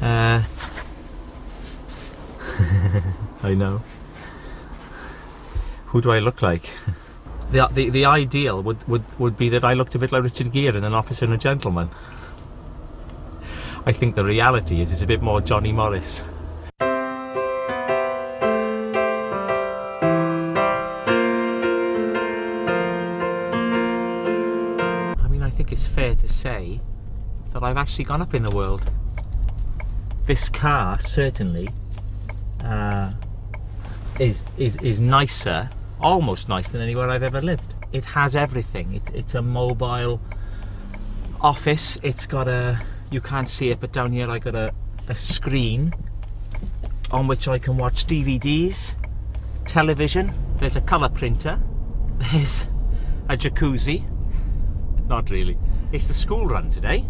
I know. Who do I look like? The ideal would be that I looked a bit like Richard Gere in An Officer and a Gentleman. I think the reality is it's a bit more Johnny Morris. I mean, I think it's fair to say that I've actually gone up in the world. This car certainly is nicer, almost nicer than anywhere I've ever lived. It has everything. It's a mobile office. It's got you can't see it, but down here I got a screen on which I can watch DVDs, television. There's a colour printer. There's a jacuzzi. Not really. It's the school run today.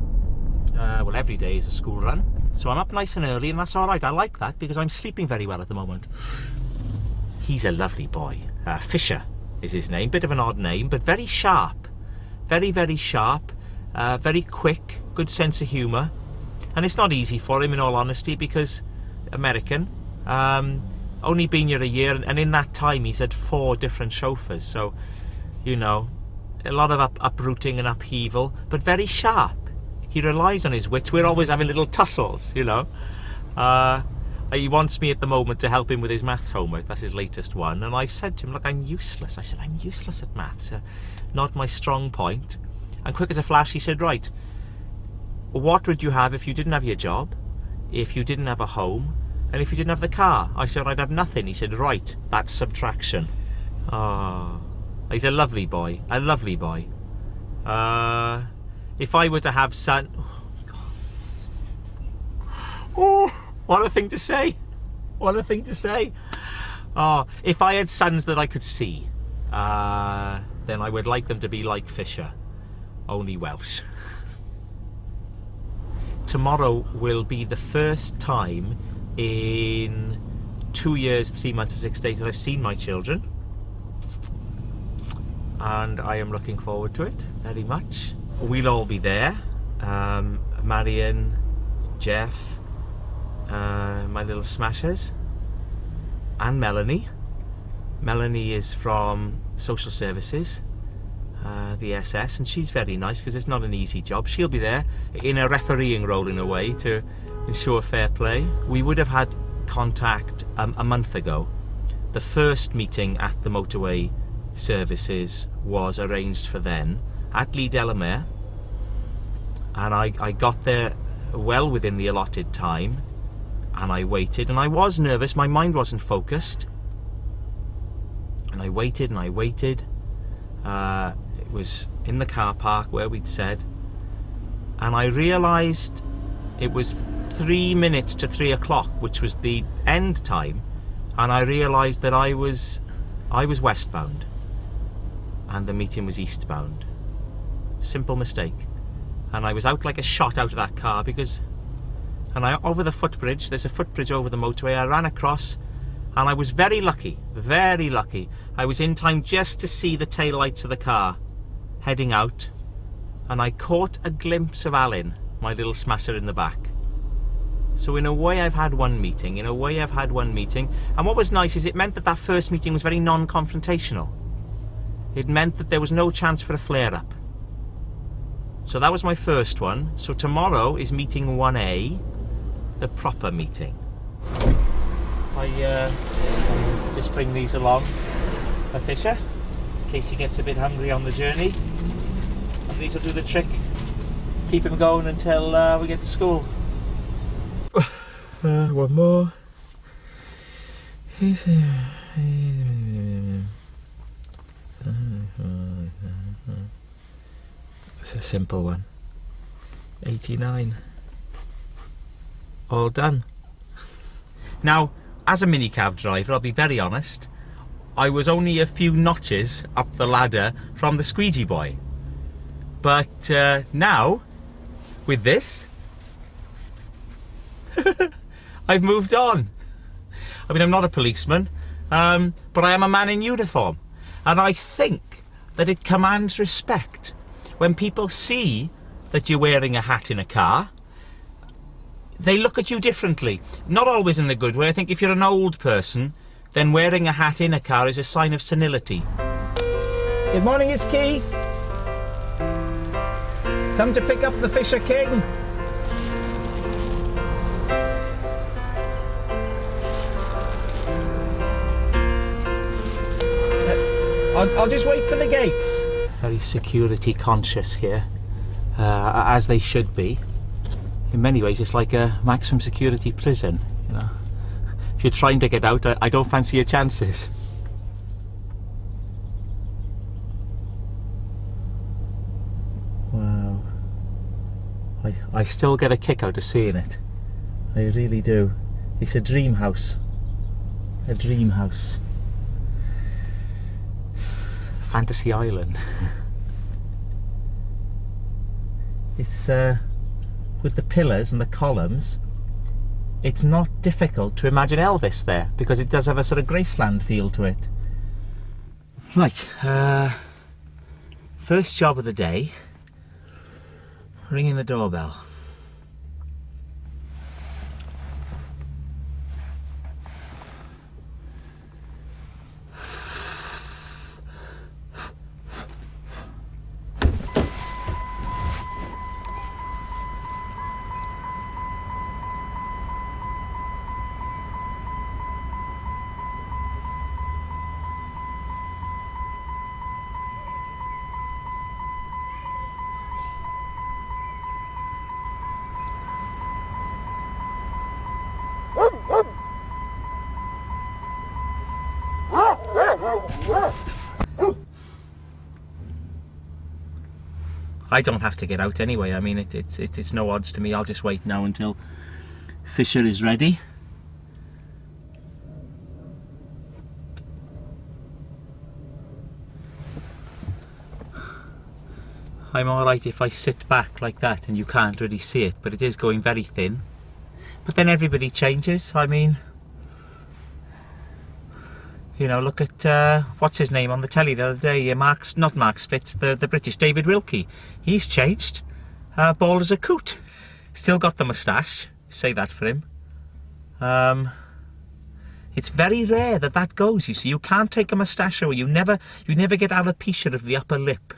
Well, every day is a school run. So I'm up nice and early, and that's all right. I like that because I'm sleeping very well at the moment. He's a lovely boy. Fisher is his name. Bit of an odd name, but very sharp. Very, very sharp. Very quick. Good sense of humour. And it's not easy for him, in all honesty, because American. Only been here a year, and in that time he's had 4 different chauffeurs. So, you know, a lot of uprooting and upheaval, but very sharp. He relies on his wits. We're always having little tussles, you know. He wants me at the moment to help him with his maths homework. That's his latest one. And I've said to him, look, I'm useless. I said, I'm useless at maths. Not my strong point. And quick as a flash, he said, right, what would you have if you didn't have your job, if you didn't have a home, and if you didn't have the car? I said, I'd have nothing. He said, right, that's subtraction. Oh, he's a lovely boy. A lovely boy. If I were to have son... Oh, what a thing to say. What a thing to say. Oh, if I had sons that I could see, then I would like them to be like Fisher, only Welsh. Tomorrow will be the first time in 2 years, 3 months and 6 days that I've seen my children. And I am looking forward to it very much. We'll all be there. Marion, Geoff, my little smashers, and Melanie. Melanie is from social services, the SS, and she's very nice because it's not an easy job. She'll be there in a refereeing role in a way to ensure fair play. We would have had contact a month ago. The first meeting at the motorway services was arranged for then at Lee Delamere, and I got there well within the allotted time, and I waited, and I was nervous. My mind wasn't focused, and I waited and I waited. It was in the car park where we'd said, and I realised it was 3 minutes to 3 o'clock, which was the end time, and I realised that I was westbound and the meeting was eastbound. Simple mistake. And I was out like a shot out of that car because, over the footbridge, there's a footbridge over the motorway, I ran across, and I was very lucky, very lucky. I was in time just to see the taillights of the car heading out, and I caught a glimpse of Alan, my little smasher, in the back. So in a way I've had one meeting, and what was nice is it meant that first meeting was very non-confrontational. It meant that there was no chance for a flare-up. So that was my first one. So tomorrow is meeting 1A, the proper meeting. I just bring these along for Fisher, in case he gets a bit hungry on the journey. And these will do the trick. Keep him going until we get to school. One more. It's a simple one. 89. All done. Now, as a minicab driver, I'll be very honest, I was only a few notches up the ladder from the squeegee boy. But now, with this, I've moved on. I mean, I'm not a policeman, but I am a man in uniform. And I think that it commands respect when people see that you're wearing a hat in a car. they look at you differently. Not always in the good way. I think if you're an old person, then wearing a hat in a car is a sign of senility. Good morning, it's Keith. Come to pick up the Fisher King. I'll just wait for the gates. Very security conscious here, as they should be. In many ways, it's like a maximum security prison, you know. If you're trying to get out, I don't fancy your chances. Wow. I still get a kick out of seeing it. I really do. It's a dream house. A dream house. Fantasy Island. It's with the pillars and the columns, it's not difficult to imagine Elvis there, because it does have a sort of Graceland feel to it. Right, first job of the day, ringing the doorbell. I don't have to get out anyway. I mean, it's no odds to me. I'll just wait now until Fisher is ready. I'm alright if I sit back like that and you can't really see it, but it is going very thin. But then everybody changes. I mean, you know, look at what's his name on the telly the other day, not Mark Spitz, the British David Wilkie. He's changed, bald as a coot. Still got the moustache, say that for him. It's very rare that goes, you see. You can't take a moustache away, you never get alopecia of the upper lip.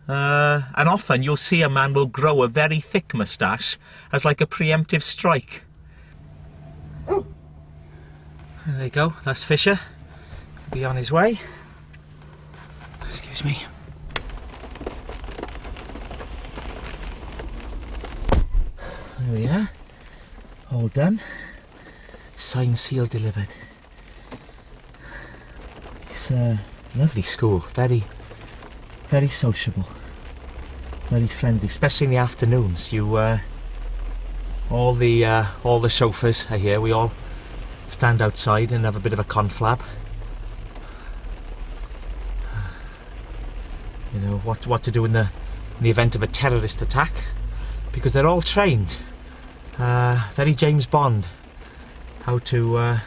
And often you'll see a man will grow a very thick moustache as like a preemptive strike. There you go, that's Fisher. He'll be on his way. Excuse me. There we are. All done. Signed, sealed, delivered. It's a lovely school. Very, very sociable. Very friendly, especially in the afternoons. All the chauffeurs are here. We all stand outside and have a bit of a conflab. You know what to do in the event of a terrorist attack, because they're all trained. Very James Bond. How to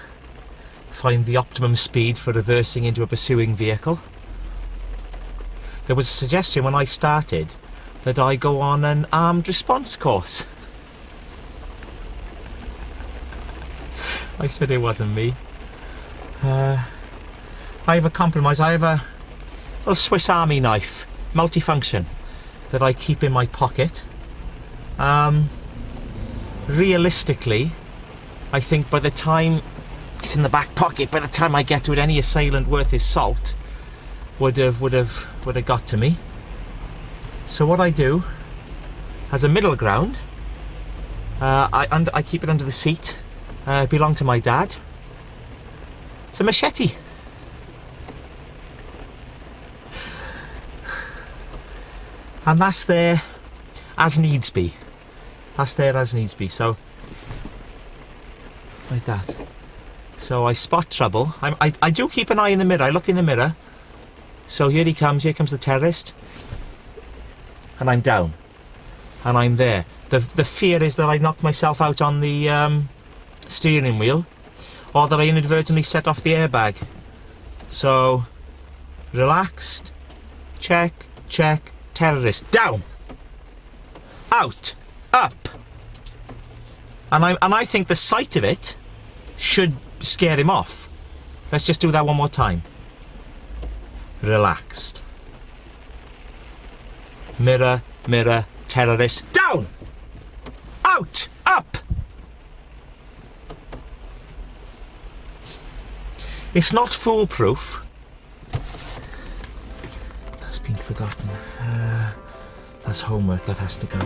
find the optimum speed for reversing into a pursuing vehicle. There was a suggestion when I started that I go on an armed response course. I said it wasn't me. I have a compromise. I have a little Swiss Army knife, multifunction, that I keep in my pocket. Realistically, I think by the time it's in the back pocket, by the time I get to it, any assailant worth his salt would have got to me. So what I do, as a middle ground, I keep it under the seat. It belonged to my dad. It's a machete. And that's there as needs be. That's there as needs be. So, like that. So I spot trouble. I do keep an eye in the mirror. I look in the mirror. So here he comes. Here comes the terrorist. And I'm down. And I'm there. The fear is that I knock myself out on the steering wheel, or that I inadvertently set off the airbag. So, relaxed, check, terrorist, down, out, up, And I think the sight of it should scare him off. Let's just do that one more time. Relaxed. Mirror, mirror, terrorist. Down! Out! Up! It's not foolproof. That's been forgotten. That's homework, that has to go.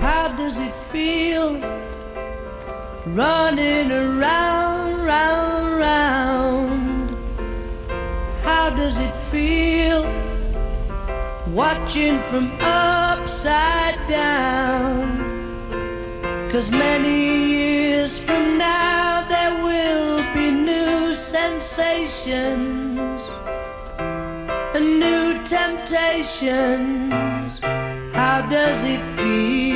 How does it feel running around, round, round? How does it feel watching from upside down? 'Cause many years from now there will be new sensations and new temptations. How does it feel?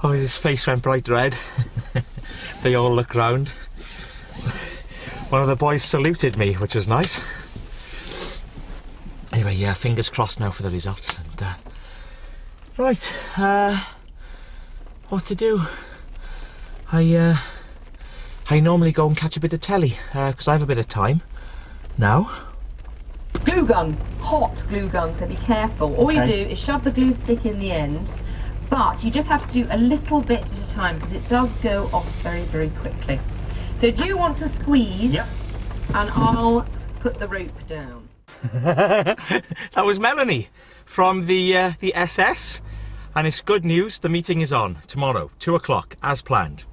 Oh, his face went bright red. They all looked round. One of the boys saluted me, which was nice. Anyway, yeah, fingers crossed now for the results. And right, what to do? I normally go and catch a bit of telly because I have a bit of time now. Glue gun, hot glue gun, so be careful. All you do is shove the glue stick in the end, but you just have to do a little bit at a time because it does go off very, very quickly. So do you want to squeeze? Yep. And I'll put the rope down. That was Melanie from the SS, and it's good news. The meeting is on tomorrow, 2 o'clock, as planned.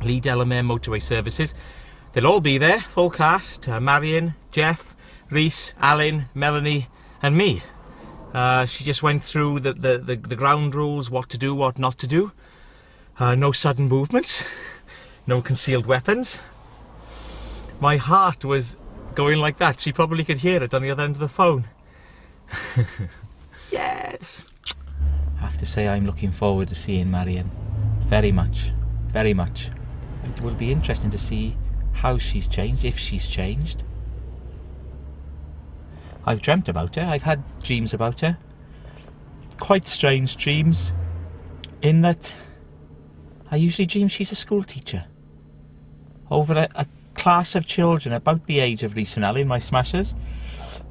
Lee Delamere Motorway Services. They'll all be there, full cast. Marion, Geoff, Reese, Alan, Melanie, and me. She just went through the ground rules, what to do, what not to do. No sudden movements, no concealed weapons. My heart was going like that. She probably could hear it on the other end of the phone. Yes! I have to say I'm looking forward to seeing Marion. Very much, very much. It will be interesting to see how she's changed, if she's changed. I've dreamt about her, I've had dreams about her. Quite strange dreams, in that I usually dream she's a school teacher. Over a class of children about the age of Reese and Ellie, my smashers.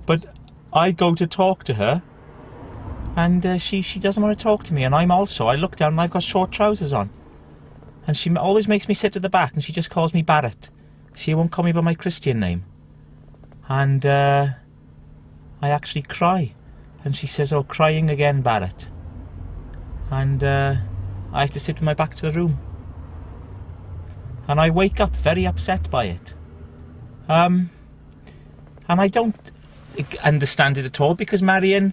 But I go to talk to her, and she doesn't want to talk to me, and I look down and I've got short trousers on. And she always makes me sit at the back, and she just calls me Barrett. She won't call me by my Christian name. And I actually cry. And she says, "Oh, crying again, Barrett." And I have to sit with my back to the room. And I wake up very upset by it. And I don't understand it at all, because Marion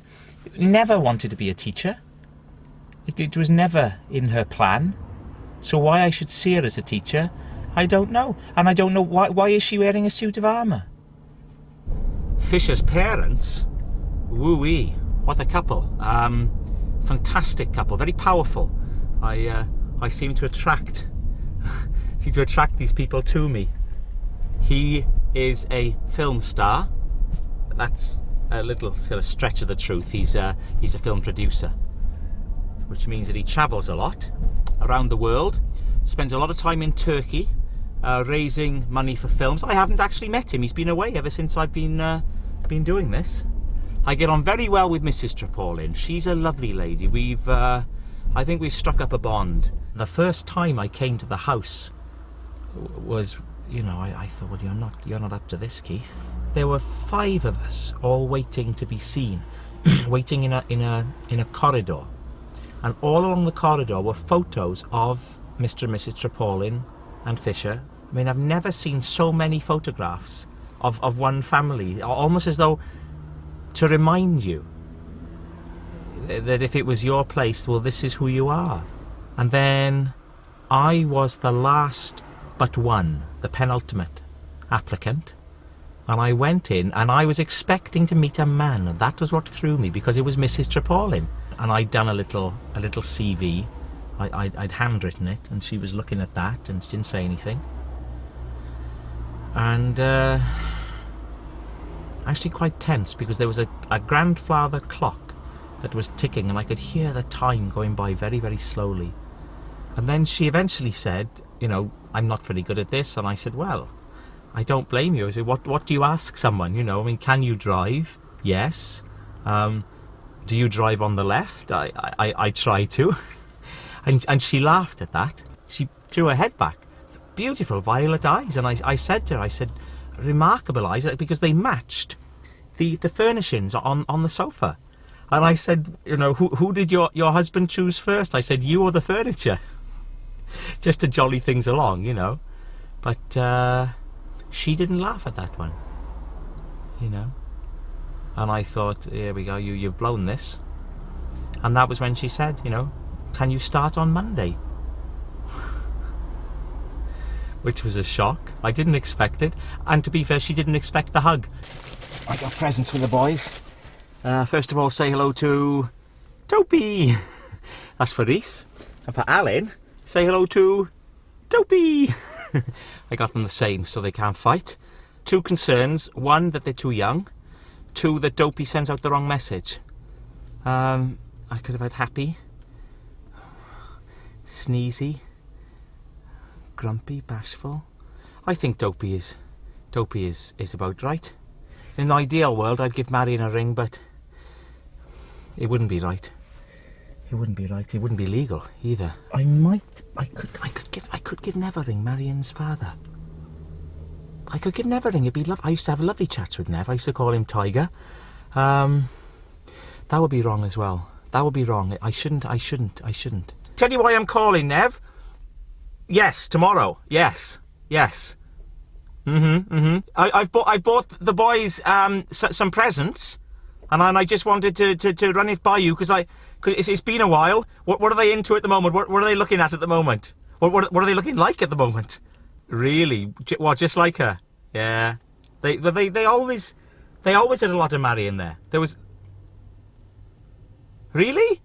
never wanted to be a teacher. It was never in her plan. So why I should see her as a teacher, I don't know. And I don't know why is she wearing a suit of armour? Fisher's parents, woo-wee, what a couple. Fantastic couple, very powerful. I seem to attract these people to me. He is a film star. That's a little sort of stretch of the truth. He's a film producer, which means that he travels a lot around the world, spends a lot of time in Turkey, raising money for films. I haven't actually met him. He's been away ever since I've been doing this. I get on very well with Mrs. Trepaulin. She's a lovely lady. I think we've struck up a bond. The first time I came to the house was, I thought, well, you're not up to this, Keith. There were 5 of us all waiting to be seen, waiting in a corridor, and all along the corridor were photos of Mr. and Mrs. Trepaulin and Fisher. I mean, I've never seen so many photographs of one family, almost as though to remind you that if it was your place, well, this is who you are. And then I was the last but one, the penultimate applicant, and I went in and I was expecting to meet a man, and that was what threw me, because it was Mrs. Trepaulin, and I'd done a little CV. I'd handwritten it, and she was looking at that, and she didn't say anything. And actually quite tense, because there was a grandfather clock that was ticking, and I could hear the time going by very, very slowly. And then she eventually said, you know, I'm not very good at this. And I said, well, I don't blame you. I said, what do you ask someone? You know, I mean, can you drive? Yes. Do you drive on the left? I try to. and she laughed at that. She threw her head back. Beautiful violet eyes. And I said to her, I said, remarkable eyes, because they matched the furnishings on the sofa. And I said, you know, who did your husband choose first? I said, you or the furniture? Just to jolly things along, you know. But she didn't laugh at that one, you know. And I thought, here we go, you've blown this. And that was when she said, you know, can you start on Monday? Which was a shock. I didn't expect it. And to be fair, she didn't expect the hug. I got presents for the boys. First of all, say hello to Dopey. That's for Reese. And for Alan, say hello to Dopey. I got them the same, so they can't fight. 2 concerns. 1, that they're too young. 2, that Dopey sends out the wrong message. I could have had happy, sneezy, grumpy, bashful. I think Dopey is about right. In an ideal world, I'd give Marion a ring, but it wouldn't be right. It wouldn't be right. It wouldn't be legal either. I could give Nev a ring, Marion's father. I could give Nev a ring. It'd be lovely. I used to have lovely chats with Nev. I used to call him Tiger. That would be wrong as well. That would be wrong. I shouldn't. Tell you why I'm calling, Nev. Yes, tomorrow. Yes. I bought the boys some presents, and I just wanted to run it by you because it's been a while. What are they into at the moment? What are they looking at the moment? What are they looking like at the moment? Really? What, just like her? Yeah. They always had a lot of Marion there. There was. Really?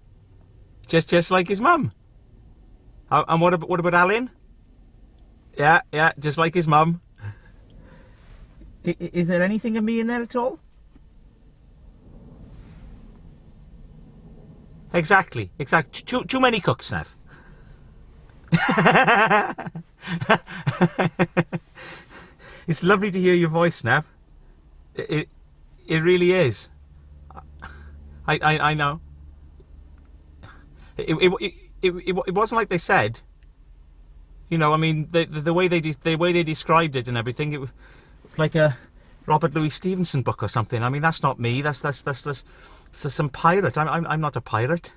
Just like his mum. And what about Alan? Yeah, just like his mum. Is there anything of me in there at all? Exactly. Too many cooks, Nev. It's lovely to hear your voice, Nev. It really is. I know. It wasn't like they said. You know, I mean, the way they described it and everything, it was like a Robert Louis Stevenson book or something. I mean, that's not me. That's some pirate. I'm not a pirate.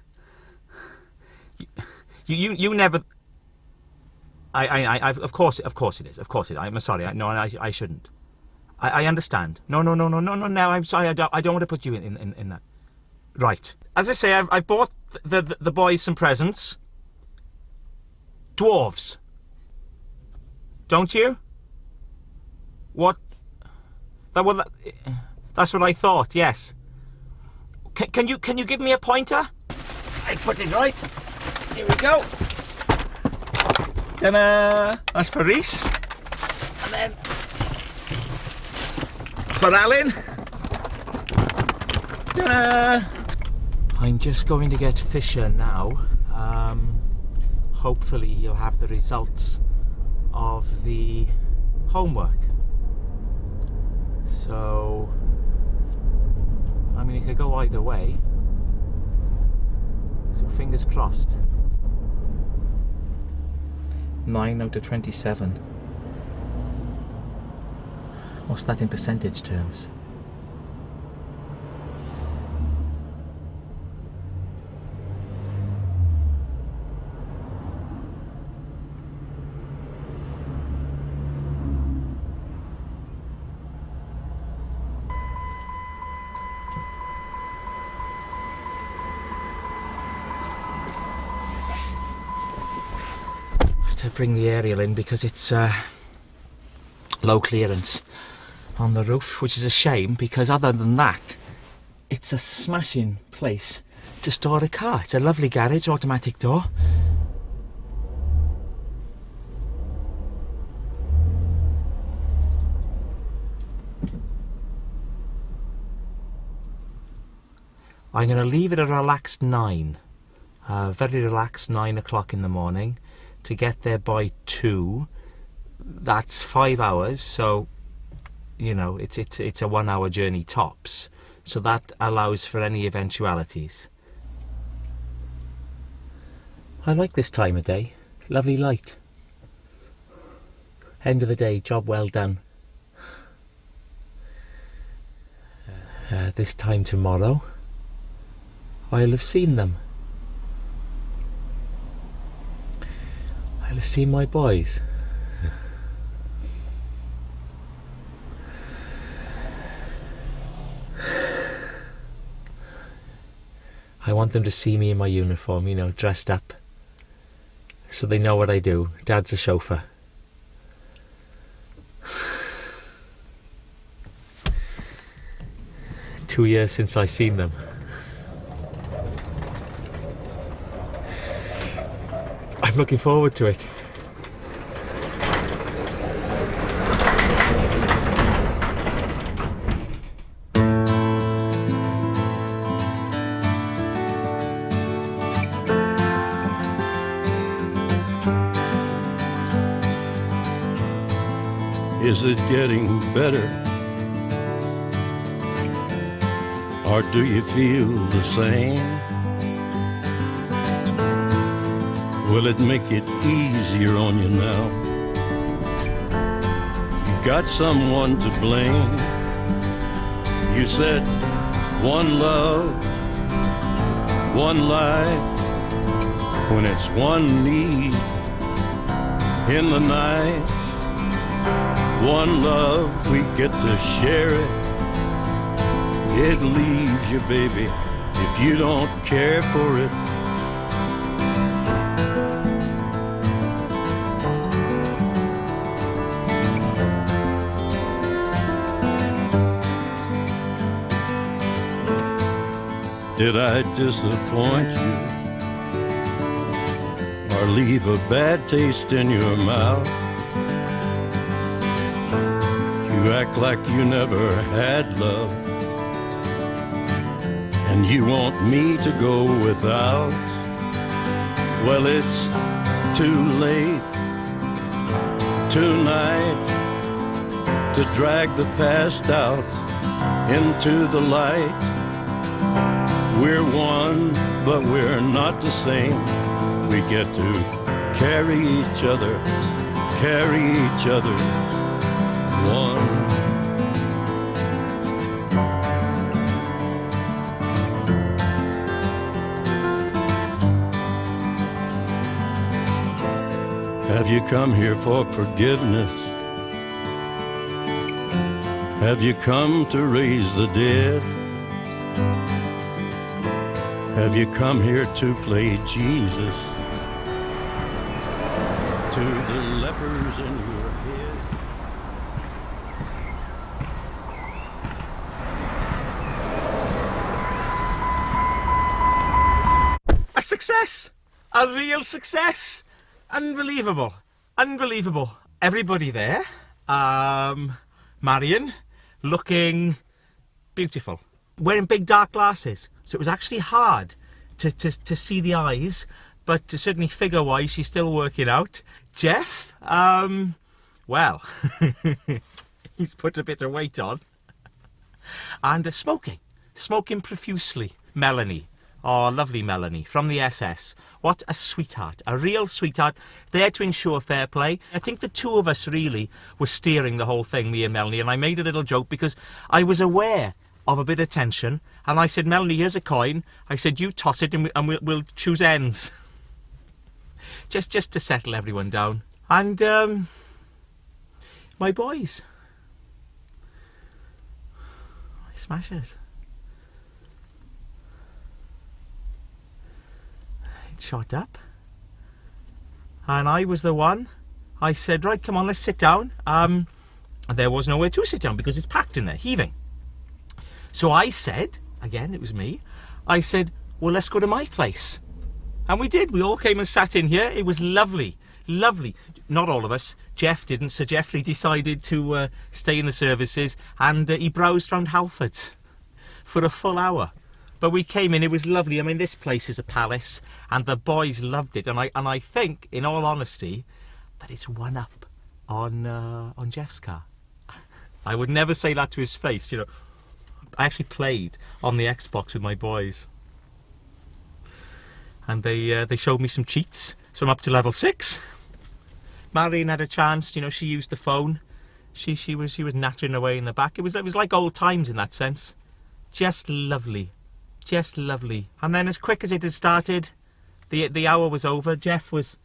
You never. Of course it is. Of course it is. I'm sorry. I shouldn't. I understand. No. Now I'm sorry. I don't want to put you in that. Right. As I say, I've bought the boys some presents. Dwarves. Don't you? What? That's what I thought. Yes. Can you give me a pointer? I put it right. Here we go. Ta-da! That's for Reese. And then for Alan. Ta-da! I'm just going to get Fisher now. Hopefully he'll have the results of the homework. So, I mean, it could go either way. So fingers crossed. 9 out of 27. What's that in percentage terms? Bring the aerial in because it's low clearance on the roof, which is a shame because other than that it's a smashing place to store a car. It's a lovely garage, automatic door. I'm going to leave it a relaxed 9. Very relaxed 9 o'clock in the morning to get there by 2. That's 5 hours, so you know it's a 1 hour journey tops, so that allows for any eventualities. I like this time of day. Lovely light. End of the day, job well done. This time tomorrow I'll have seen them. I'll have seen my boys. I want them to see me in my uniform, you know, dressed up, so they know what I do. Dad's a chauffeur. Two years since I seen them. I'm looking forward to it. Is it getting better? Or do you feel the same? Will it make it easier on you now? You got someone to blame. You said one love, one life, when it's one need in the night. One love, we get to share it. It leaves you, baby, if you don't care for it. Did I disappoint you or leave a bad taste in your mouth? You act like you never had love, and you want me to go without. Well, it's too late tonight to drag the past out into the light. We're one, but we're not the same. We get to carry each other one. Have you come here for forgiveness? Have you come to raise the dead? Have you come here to play Jesus to the lepers in your head? A success! A real success! Unbelievable. Unbelievable. Everybody there. Marion, looking beautiful. Wearing big dark glasses. So it was actually hard to see the eyes, but certainly figure-wise, she's still working out. Geoff, well, he's put a bit of weight on. And smoking profusely. Melanie. Oh, lovely Melanie, from the SS. What a sweetheart, a real sweetheart, there to ensure fair play. I think the two of us really were steering the whole thing, me and Melanie, and I made a little joke because I was aware of a bit of tension, and I said, Melanie, here's a coin. I said, you toss it and we'll choose ends. just to settle everyone down. And my boys. My smashers. Shot up, and I was the one. I said, right, come on, let's sit down. And there was nowhere to sit down because it's packed in there, heaving. So I said, again, it was me, I said, well, let's go to my place. And we did. We all came and sat in here. It was lovely, lovely. Not all of us. Geoff didn't. Sir Geoffrey decided to stay in the services, and he browsed round Halfords for a full hour. But we came in, it was lovely. I mean, this place is a palace, and the boys loved it. And I think, in all honesty, that it's one up on Geoff's car. I would never say that to his face, you know. I actually played on the Xbox with my boys, and they showed me some cheats, so I'm up to level 6. Marion had a chance, you know. She used the phone. She was nattering away in the back. It was like old times in that sense. Just lovely. Just lovely. And then as quick as it had started, the hour was over. Geoff was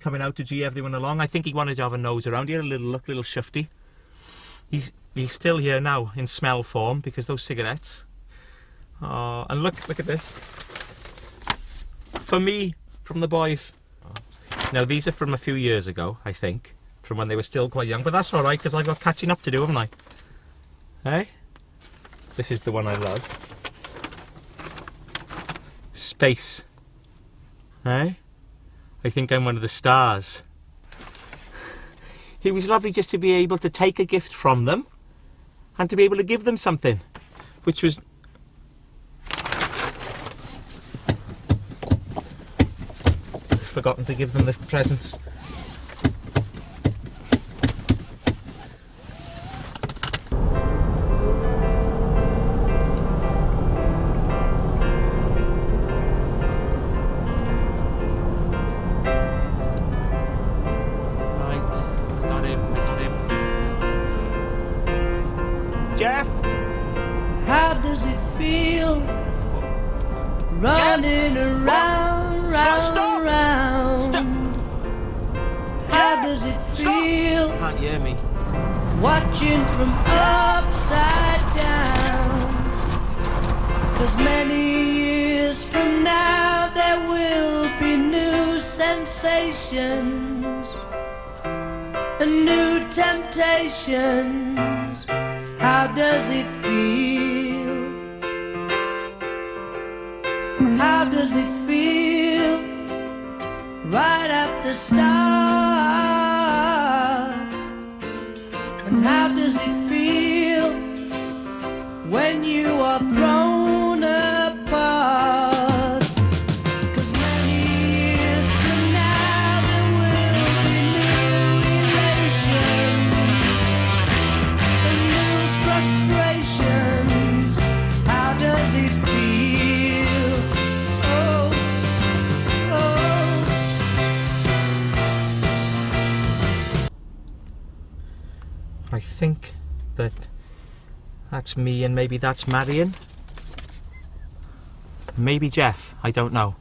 coming out to gee everyone along. I think he wanted to have a nose around. He had a little look, little shufty. He's still here now in smell form because those cigarettes. Oh, and look at this. For me, from the boys. Now these are from a few years ago, I think, from when they were still quite young. But that's all right because I've got catching up to do, haven't I? Hey, this is the one I love. Space. Eh? I think I'm one of the stars. It was lovely just to be able to take a gift from them and to be able to give them something, which was... I've forgotten to give them the presents. Geoff? How does it feel running around, Stop. round? Stop. How does it feel Can't hear me. watching from upside down? 'Cause many years from now there will be new sensations and new temptations. How does it feel? How does it feel right at the start? And how does it feel when you are thrown apart? 'Cause many years from now there will be new relations and new frustrations. How does it feel? Oh, oh. I think that's me and maybe that's Marion. Maybe Geoff, I don't know.